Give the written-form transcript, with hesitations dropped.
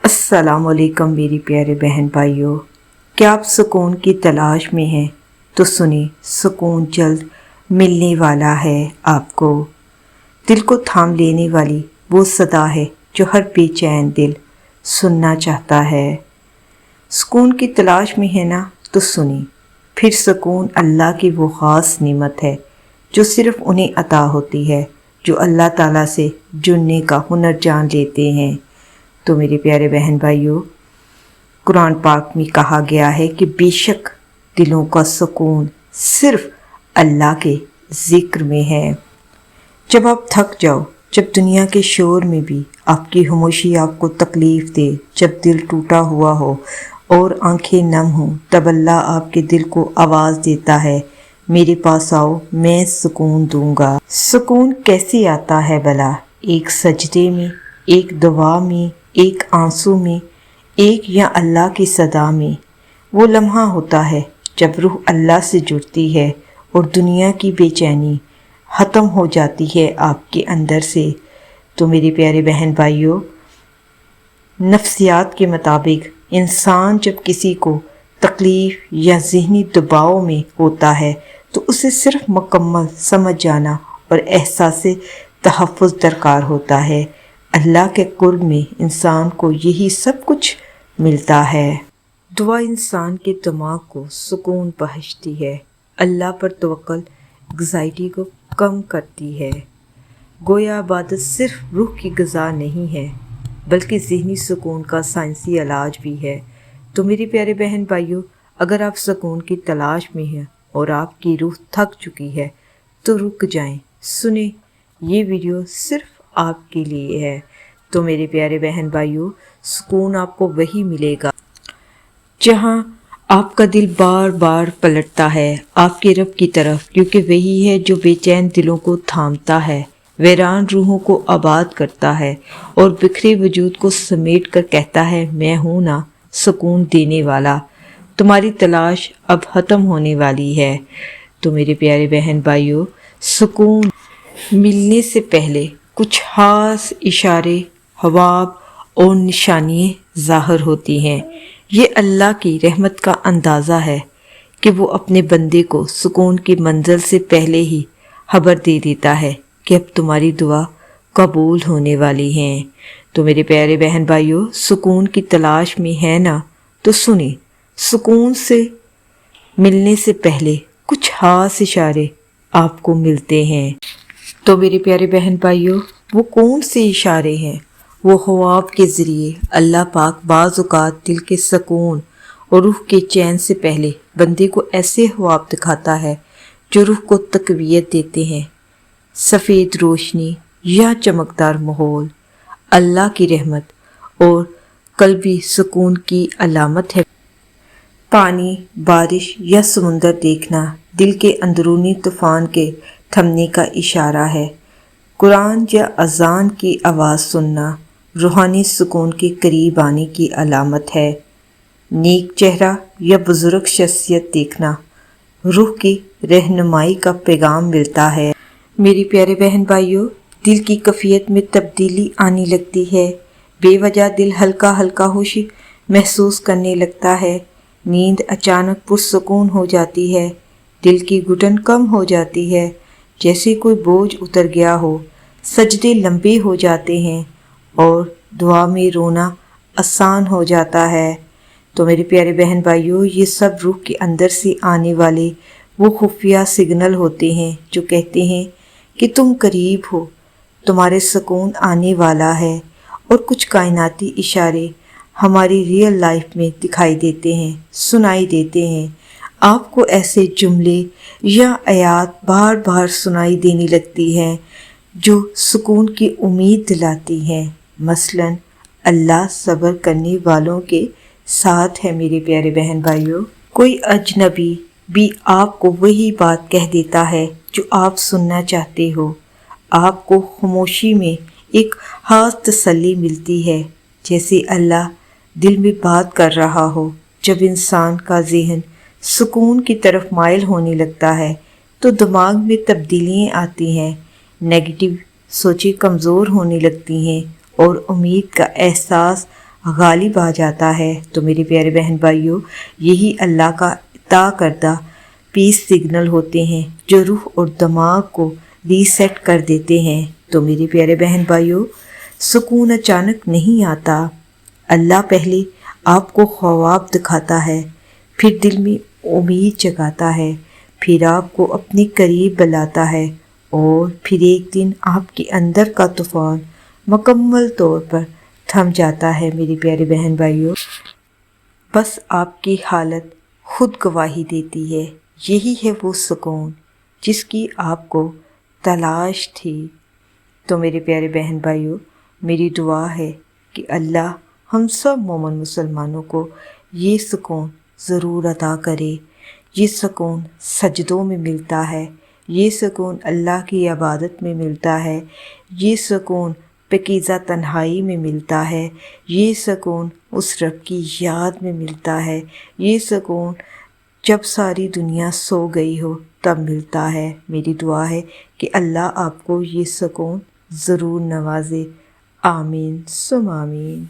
السلام علیکم میری پیارے بہن بھائیوں، کیا آپ سکون کی تلاش میں ہیں؟ تو سنیں، سکون جلد ملنے والا ہے آپ کو۔ دل کو تھام لینے والی وہ صدا ہے جو ہر بے چین دل سننا چاہتا ہے۔ سکون کی تلاش میں ہے نا؟ تو سنیں، پھر سکون اللہ کی وہ خاص نعمت ہے جو صرف انہیں عطا ہوتی ہے جو اللہ تعالیٰ سے جڑنے کا ہنر جان لیتے ہیں۔ تو میرے پیارے بہن بھائیوں، قرآن پاک میں کہا گیا ہے کہ بے شک دلوں کا سکون صرف اللہ کے ذکر میں ہے۔ جب آپ تھک جاؤ، جب دنیا کے شور میں بھی آپ کی خاموشی آپ کو تکلیف دے، جب دل ٹوٹا ہوا ہو اور آنکھیں نم ہوں، تب اللہ آپ کے دل کو آواز دیتا ہے، میرے پاس آؤ، میں سکون دوں گا۔ سکون کیسے آتا ہے بھلا؟ ایک سجدے میں، ایک دعا میں، ایک آنسو میں، ایک یا اللہ کی صدا میں۔ وہ لمحہ ہوتا ہے جب روح اللہ سے جڑتی ہے اور دنیا کی بے چینی ختم ہو جاتی ہے آپ کے اندر سے۔ تو میرے پیارے بہن بھائیوں، نفسیات کے مطابق انسان جب کسی کو تکلیف یا ذہنی دباؤ میں ہوتا ہے تو اسے صرف مکمل سمجھ جانا اور احساس تحفظ درکار ہوتا ہے۔ اللہ کے قرب میں انسان کو یہی سب کچھ ملتا ہے۔ دعا انسان کے دماغ کو سکون بخشتی ہے، اللہ پر توکل انگزائٹی کو کم کرتی ہے۔ گویا عبادت صرف روح کی غذا نہیں ہے بلکہ ذہنی سکون کا سائنسی علاج بھی ہے۔ تو میری پیارے بہن بھائیوں، اگر آپ سکون کی تلاش میں ہیں اور آپ کی روح تھک چکی ہے تو رک جائیں، سنیں، یہ ویڈیو صرف آپ کے لیے ہے۔ تو میرے پیارے بہن بھائیوں، سکون آپ کو وہی ملے گا جہاں آپ کا دل بار بار پلٹتا ہے آپ کے رب کی طرف، کیونکہ وہی ہے جو بے چین دلوں کو تھامتا ہے، ویران روحوں کو آباد کرتا ہے اور بکھرے وجود کو سمیٹ کر کہتا ہے، میں ہوں نا، سکون دینے والا۔ تمہاری تلاش اب ختم ہونے والی ہے۔ تو میرے پیارے بہن بھائیوں، سکون ملنے سے پہلے کچھ خاص اشارے، حواب اور نشانیاں ظاہر ہوتی ہیں۔ یہ اللہ کی رحمت کا اندازہ ہے کہ وہ اپنے بندے کو سکون کی منزل سے پہلے ہی خبر دے دیتا ہے کہ اب تمہاری دعا قبول ہونے والی ہیں۔ تو میرے پیارے بہن بھائیوں، سکون کی تلاش میں ہے نا؟ تو سنیں، سکون سے ملنے سے پہلے کچھ خاص اشارے آپ کو ملتے ہیں۔ تو میرے پیارے بہن بھائیوں، وہ کون سے اشارے ہیں؟ وہ خواب کے ذریعے اللہ پاک بعض اوقات دل کے سکون اور روح کے چین سے پہلے بندے کو ایسے خواب دکھاتا ہے جو روح کو تقویت دیتے ہیں۔ سفید روشنی یا چمکدار ماحول اللہ کی رحمت اور قلبی سکون کی علامت ہے۔ پانی، بارش یا سمندر دیکھنا دل کے اندرونی طوفان کے تھمنے کا اشارہ ہے۔ قرآن یا اذان کی آواز سننا روحانی سکون کے قریب آنے کی علامت ہے۔ نیک چہرہ یا بزرگ شخصیت دیکھنا روح کی رہنمائی کا پیغام ملتا ہے۔ میری پیارے بہن بھائیوں، دل کی کیفیت میں تبدیلی آنے لگتی ہے، بے وجہ دل ہلکا ہلکا ہوشی محسوس کرنے لگتا ہے، نیند اچانک پرسکون ہو جاتی ہے، دل کی گھٹن کم ہو جاتی ہے، جیسے کوئی بوجھ اتر گیا ہو، سجدے لمبے ہو جاتے ہیں اور دعا میں رونا آسان ہو جاتا ہے۔ تو میرے پیارے بہن بھائیوں، یہ سب روح کے اندر سے آنے والے وہ خفیہ سگنل ہوتے ہیں جو کہتے ہیں کہ تم قریب ہو، تمہارے سکون آنے والا ہے۔ اور کچھ کائناتی اشارے ہماری ریئل لائف میں دکھائی دیتے ہیں، سنائی دیتے ہیں۔ آپ کو ایسے جملے یا آیات بار بار سنائی دینے لگتی ہیں جو سکون کی امید دلاتی ہیں۔ مثلاً اللہ صبر کرنے والوں کے ساتھ ہے۔ میرے پیارے بہن بھائیوں، کوئی اجنبی بھی آپ کو وہی بات کہہ دیتا ہے جو آپ سننا چاہتے ہو۔ آپ کو خاموشی میں ایک خاص تسلی ملتی ہے، جیسے اللہ دل میں بات کر رہا ہو۔ جب انسان کا ذہن سکون کی طرف مائل ہونے لگتا ہے تو دماغ میں تبدیلیاں آتی ہیں، نیگیٹو سوچیں کمزور ہونے لگتی ہیں اور امید کا احساس غالب آ جاتا ہے۔ تو میرے پیارے بہن بھائیوں، یہی اللہ کا عطا کردہ پیس سگنل ہوتے ہیں جو روح اور دماغ کو ریسیٹ کر دیتے ہیں۔ تو میرے پیارے بہن بھائیوں، سکون اچانک نہیں آتا۔ اللہ پہلے آپ کو خواب دکھاتا ہے، پھر دل میں امید جگاتا ہے، پھر آپ کو اپنے قریب بلاتا ہے، اور پھر ایک دن آپ کے اندر کا طوفان مکمل طور پر تھم جاتا ہے۔ میری پیارے بہن بھائیوں، بس آپ کی حالت خود گواہی دیتی ہے۔ یہی ہے وہ سکون جس کی آپ کو تلاش تھی۔ تو میرے پیارے بہن بھائیوں، میری دعا ہے کہ اللہ ہم سب مومن مسلمانوں کو یہ سکون ضرور عطا کرے۔ یہ سکون سجدوں میں ملتا ہے، یہ سکون اللہ کی عبادت میں ملتا ہے، یہ سکون پاکیزہ تنہائی میں ملتا ہے، یہ سکون اس رب کی یاد میں ملتا ہے، یہ سکون جب ساری دنیا سو گئی ہو تب ملتا ہے۔ میری دعا ہے کہ اللہ آپ کو یہ سکون ضرور نوازے۔ آمین ثم آمین۔